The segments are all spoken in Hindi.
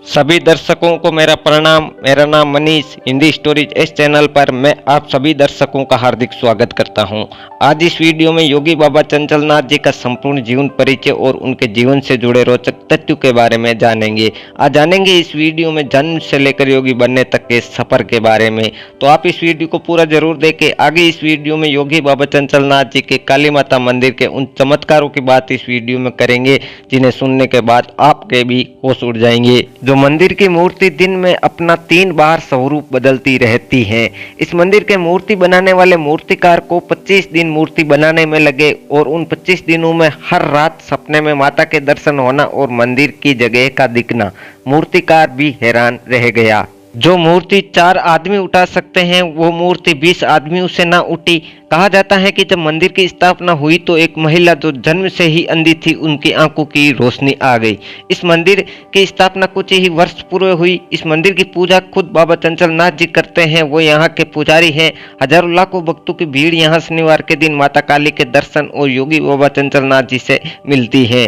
सभी दर्शकों को मेरा प्रणाम। मेरा नाम मनीष, हिंदी स्टोरीज इस चैनल पर मैं आप सभी दर्शकों का हार्दिक स्वागत करता हूं। आज इस वीडियो में योगी बाबा चंचलनाथ जी का संपूर्ण जीवन परिचय और उनके जीवन से जुड़े रोचक तथ्यों के बारे में जानेंगे। आज जानेंगे इस वीडियो में जन्म से लेकर योगी बनने तक के सफर के बारे में। तो आप इस वीडियो को पूरा जरूर देखें। आगे इस वीडियो में योगी बाबा चंचलनाथ जी के काली माता मंदिर के उन चमत्कारों की बात इस वीडियो में करेंगे जिन्हें सुनने के बाद आपके भी होश उड़ जाएंगे। जो मंदिर की मूर्ति दिन में अपना 3 बार स्वरूप बदलती रहती है। इस मंदिर के मूर्ति बनाने वाले मूर्तिकार को 25 दिन मूर्ति बनाने में लगे और उन 25 दिनों में हर रात सपने में माता के दर्शन होना और मंदिर की जगह का दिखना। मूर्तिकार भी हैरान रह गया। जो मूर्ति 4 आदमी उठा सकते हैं वो मूर्ति 20 आदमियों से ना उठी। कहा जाता है कि जब मंदिर की स्थापना हुई तो एक महिला जो जन्म से ही अंधी थी, उनकी आंखों की रोशनी आ गई। इस मंदिर की स्थापना कुछ ही वर्ष पूर्व हुई। इस मंदिर की पूजा खुद बाबा चंचलनाथ जी करते हैं। वो यहाँ के पुजारी हैं। हजारों लाखों भक्तों की भीड़ यहाँ शनिवार के दिन माता काली के दर्शन और योगी बाबा चंचलनाथ जी से मिलती है।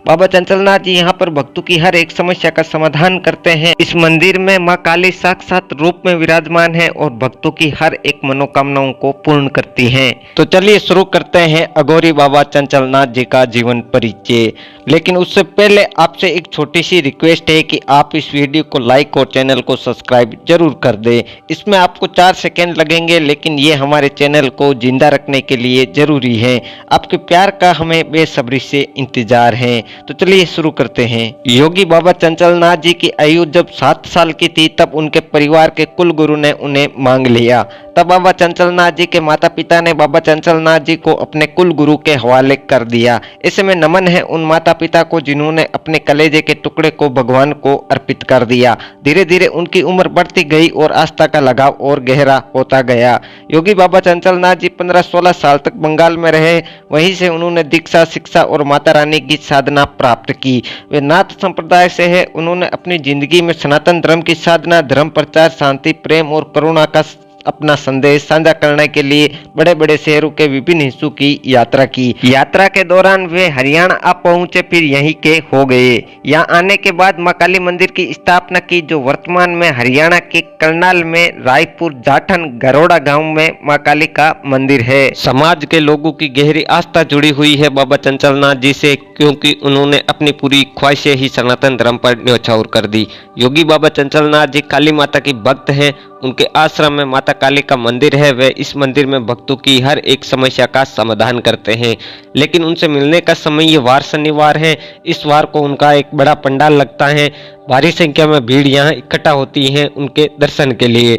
बाबा चंचलनाथ जी यहाँ पर भक्तों की हर एक समस्या का समाधान करते हैं। इस मंदिर में माँ काली साक्षात रूप में विराजमान है और भक्तों की हर एक मनोकामनाओं को पूर्ण करती हैं। तो चलिए शुरू करते हैं अघोरी बाबा चंचलनाथ जी का जीवन परिचय। लेकिन उससे पहले आपसे एक छोटी सी रिक्वेस्ट है कि आप इस वीडियो को लाइक और चैनल को सब्सक्राइब जरूर कर दें। इसमें आपको 4 सेकेंड लगेंगे, लेकिन ये हमारे चैनल को जिंदा रखने के लिए जरूरी है। आपके प्यार का हमें बेसब्री से इंतजार है। तो चलिए शुरू करते हैं। योगी बाबा चंचलनाथ जी की आयु जब 7 साल की थी तब उनके परिवार के कुल गुरु ने उन्हें मांग लिया। तब बाबा चंचलनाथ जी के माता पिता ने बाबा चंचलनाथ जी को अपने कुल गुरु के हवाले कर दिया। ऐसे में नमन है उन माता पिता को जिन्होंने अपने कलेजे के टुकड़े को भगवान को अर्पित कर दिया। धीरे धीरे उनकी उम्र बढ़ती गई और आस्था का लगाव और गहरा होता गया। योगी बाबा चंचलनाथ जी 15-16 साल तक बंगाल में रहे। वहीं से उन्होंने दीक्षा, शिक्षा और माता रानी की साधना प्राप्त की। वे नाथ संप्रदाय से है। उन्होंने अपनी जिंदगी में सनातन धर्म की साधना, धर्म प्रचार, शांति, प्रेम और करुणा का अपना संदेश साझा करने के लिए बड़े बड़े शहरों के विभिन्न हिस्सों की यात्रा की। यात्रा के दौरान वे हरियाणा आ पहुंचे, फिर यहीं के हो गए। यहाँ आने के बाद मां काली मंदिर की स्थापना की, जो वर्तमान में हरियाणा के करनाल में रायपुर जाठन गरोड़ा गांव में मां काली का मंदिर है। समाज के लोगों की गहरी आस्था जुड़ी हुई है बाबा चंचलनाथ जी से, क्योंकि उन्होंने अपनी पूरी ख्वाहिशें ही सनातन धर्म पर न्यौछावर कर दी। योगी बाबा चंचलनाथ जी काली माता की भक्त हैं। उनके आश्रम में माता काली का मंदिर है। वे इस मंदिर में भक्तों की हर एक समस्या का समाधान करते हैं। लेकिन उनसे मिलने का समय ये वार शनिवार है। इस वार को उनका एक बड़ा पंडाल लगता है। भारी संख्या में भीड़ यहाँ इकट्ठा होती है उनके दर्शन के लिए।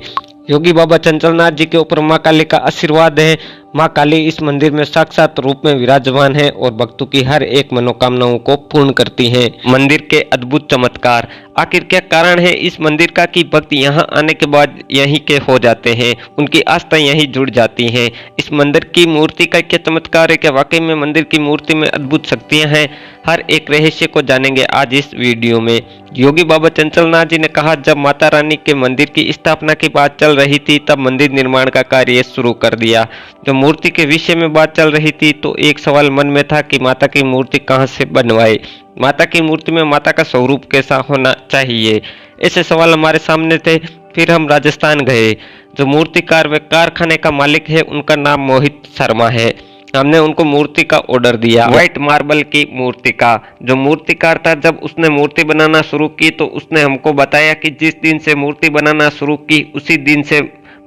योगी बाबा चंचलनाथ जी के ऊपर माँ काली का आशीर्वाद है। माँ काली इस मंदिर में साक्षात रूप में विराजमान है और भक्तों की हर एक मनोकामनाओं को पूर्ण करती हैं। मंदिर के अद्भुत चमत्कार। आखिर क्या कारण है इस मंदिर का कि भक्त यहाँ आने के बाद यहीं के हो जाते हैं, उनकी आस्था यहीं जुड़ जाती है। इस मंदिर की मूर्ति का क्या चमत्कार है? क्या वाकई में मंदिर की मूर्ति में अद्भुत शक्तियाँ हैं? हर एक रहस्य को जानेंगे आज इस वीडियो में। योगी बाबा चंचलनाथ जी ने कहा, जब माता रानी के मंदिर की स्थापना की बात चल रही थी तब मंदिर निर्माण का कार्य शुरू कर दिया। जब मूर्ति के विषय में बात चल रही थी तो एक सवाल मन में था कि माता की मूर्ति कहाँ से बनवाए। माता की मूर्ति में माता का स्वरूप कैसा होना चाहिए, ऐसे सवाल हमारे सामने थे। फिर हम राजस्थान गए। जो मूर्तिकार व कारखाने का मालिक है उनका नाम मोहित शर्मा है। हमने उनको मूर्ति का ऑर्डर दिया, व्हाइट मार्बल की मूर्ति का। जो मूर्तिकार था, जब उसने मूर्ति बनाना शुरू की तो उसने हमको बताया कि जिस दिन से मूर्ति बनाना शुरू की उसी दिन से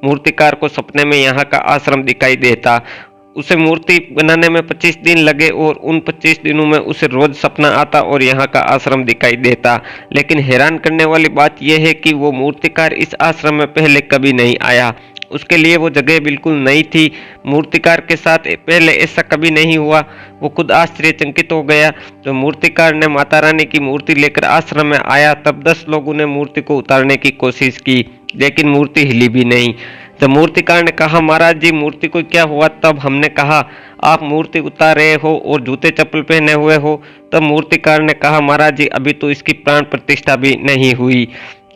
मूर्तिकार को सपने में यहाँ का आश्रम दिखाई देता। उसे मूर्ति बनाने में 25 दिन लगे और उन 25 दिनों में उसे रोज सपना आता और यहाँ का आश्रम दिखाई देता। लेकिन हैरान करने वाली बात यह है कि वो मूर्तिकार इस आश्रम में पहले कभी नहीं आया। उसके लिए वो जगह बिल्कुल नई थी। मूर्तिकार के साथ पहले ऐसा कभी नहीं हुआ। वो खुद आश्चर्यचकित हो गया। जो मूर्तिकार ने माता रानी की मूर्ति लेकर आश्रम में आया तब 10 लोगों ने मूर्ति को उतारने की कोशिश की, लेकिन मूर्ति हिली भी नहीं। जब मूर्तिकार ने कहा, महाराज जी मूर्ति को क्या हुआ? तब हमने कहा, आप मूर्ति उतार रहे हो और जूते चप्पल पहने हुए हो। तब मूर्तिकार ने कहा, महाराज जी अभी तो इसकी प्राण प्रतिष्ठा भी नहीं हुई।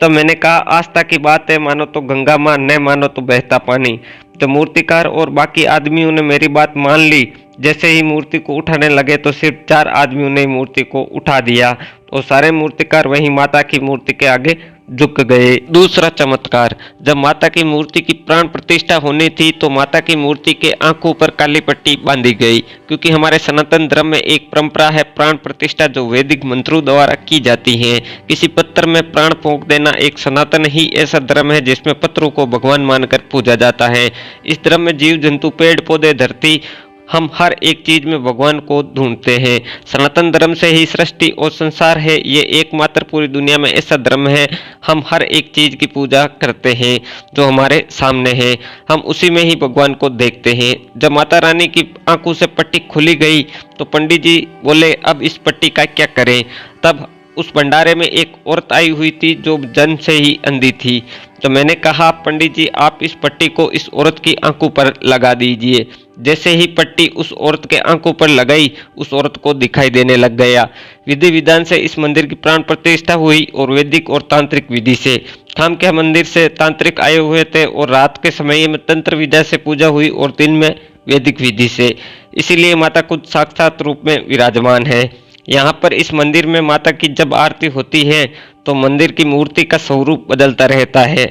तब मैंने कहा, आस्था की बात है, मानो तो गंगा माँ, न मानो तो बहता पानी। जब मूर्तिकार और बाकी आदमियों ने मेरी बात मान ली, जैसे ही मूर्ति को उठाने लगे तो सिर्फ 4 आदमियों ने मूर्ति को उठा दिया। तो सारे मूर्तिकार वहीं माता की मूर्ति के आगे झुक गए। दूसरा चमत्कार, जब माता की मूर्ति की प्राण प्रतिष्ठा होनी थी तो माता की मूर्ति के आंखों पर काली पट्टी बांधी गई, क्योंकि हमारे सनातन धर्म में एक परंपरा है प्राण प्रतिष्ठा जो वैदिक मंत्रों द्वारा की जाती है। किसी पत्थर में प्राण फूंक देना एक सनातन ही ऐसा धर्म है जिसमें पत्थरों को भगवान मानकर पूजा जाता है। इस धर्म में जीव जंतु, पेड़ पौधे, धरती, हम हर एक चीज में भगवान को ढूंढते हैं। सनातन धर्म से ही सृष्टि और संसार है, ये एकमात्र पूरी दुनिया में ऐसा धर्म है। हम हर एक चीज की पूजा करते हैं जो हमारे सामने है, हम उसी में ही भगवान को देखते हैं। जब माता रानी की आंखों से पट्टी खुली गई तो पंडित जी बोले अब इस पट्टी का क्या करें। तब उस भंडारे में एक औरत आई हुई थी जो जन्म से ही अंधी थी। तो मैंने कहा पंडित जी आप इस पट्टी को इस औरत की आंखों पर लगा दीजिए। जैसे ही पट्टी उस औरत के आंखों पर लगाई उस औरत को दिखाई देने लग गया। विधि विधान से इस मंदिर की प्राण प्रतिष्ठा हुई और वैदिक और तांत्रिक विधि से। थाम के मंदिर से तांत्रिक आए हुए थे और रात के समय में तंत्र विद्या से पूजा हुई और दिन में वैदिक विधि से। इसीलिए माता खुद साक्षात रूप में विराजमान है। यहाँ पर इस मंदिर में माता की जब आरती होती है तो मंदिर की मूर्ति का स्वरूप बदलता रहता है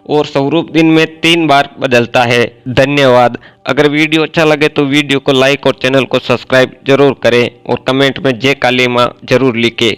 और स्वरूप दिन में 3 बार बदलता है। धन्यवाद। अगर वीडियो अच्छा लगे तो वीडियो को लाइक और चैनल को सब्सक्राइब जरूर करें और कमेंट में जय काली माँ जरूर लिखें।